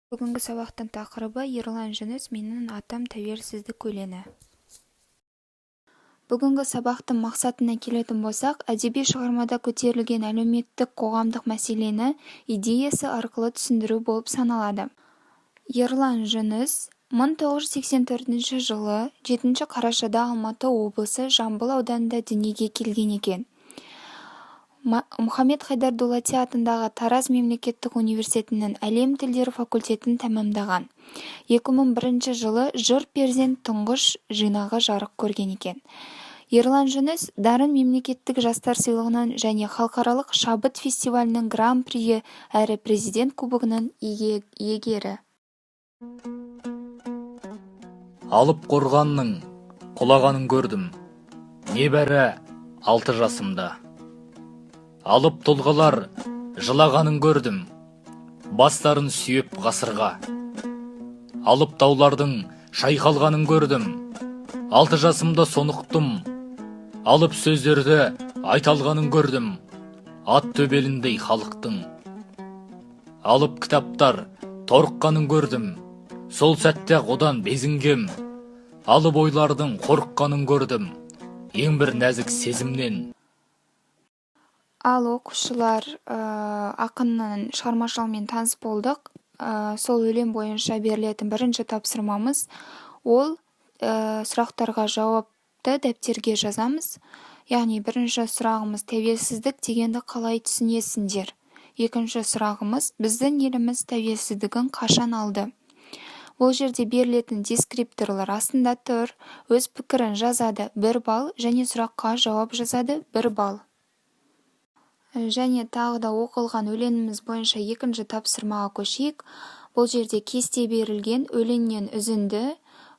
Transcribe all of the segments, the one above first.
Бүгінгі сабақтың тақырыбы Ерлан Жүніс «Менің атам тәуелсіздік өлеңі». Бүгінгі сабақтың мақсатына келетін болсақ, әдеби шығармада көтерілген әлеуметтік қоғамдық мәселені идеясы арқылы түсіндіру болып саналады. Ерлан Жүніс 1984 жылы 7 қарашада Алматы облысы Жамбыл ауданында дүниеге келген екен. Мұхаммед Хайдар Дулати атындағы Тараз мемлекеттік университетінің әлем тілдері факультетін тәмамдаған. 2001 жылы «Жыр перзент» тұңғыш жинағы жарық көрген екен. Ерлан Жүніс Дарын мемлекеттік жастар сыйлығының және халықаралық шабыт фестивалінің гран-приі әрі президент кубогының иегері. Алып қорғанның құлағанын көрдім, небәрі 6 жасымда. Алып тұлғалар жылағанын көрдім, бастарын сүйеп ғасырға. Алып таулардың шайқалғанын көрдім, 6 жасымда сонықтым. Алып сөздерді айталғанын көрдім, ат төбеліндей халықтың. Алып кітаптар торыққанын көрдім, сол сәтте одан безінгем. Алып ойлардың қорыққанын көрдім, ең бір нәзік сезімнен. Ал оқушылар ақынның шығармашылығымен таныс болдық. Сол өлең бойынша берілетін бірінші тапсырмамыз ол сұрақтарға жауапты дәптерге жазамыз. Яғни бірінші сұрағымыз тәуелсіздік дегенді қалай түсінесіңдер? Екінші сұрағымыз біздің еліміз тәуелсіздігін қашан алды? Бұл жерде берілетін дескрипторлар астында тұр, өз пікірін жазады 1 балл және сұраққа жауап жазады 1 балл. Және тағы да оқылған өлеңіміз бойынша екінші тапсырмаға көшейік. Бұл жерде кесте берілген өлеңнен үзінді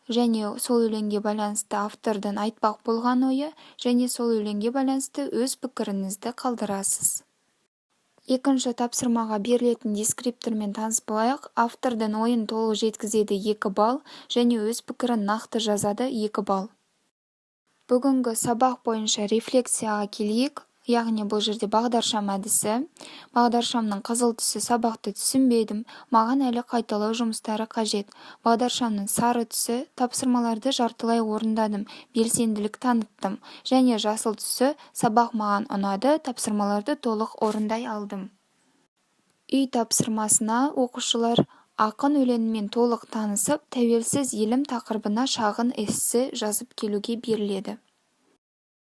және сол өлеңге байланысты автордың айтпақ болған ойы және сол өлеңге байланысты өз пікіріңізді қалдырасыз. Екінші тапсырмаға берілетін дескриптормен таныс болайық. Автордың ойын толық жеткізеді 2 балл және өз пікірін нақты жазады 2 балл. Бүгінгі сабақ бойынша рефлексияға келейік. Яғни бұл жерде бағдаршам әдісі. Бағдаршамның қызыл түсі сабақты түсінбедім, маған әлі қайталау жұмыстары қажет. Бағдаршамның сары түсі тапсырмаларды жартылай орындадым, белсенділік таныттым. Және жасыл түсі сабақ маған ұнады, тапсырмаларды толық орындай алдым. Үй тапсырмасына оқушылар ақын өлеңімен толық танысып, тәуелсіз елім тақырыбына шағын эссе жазып келуге беріледі.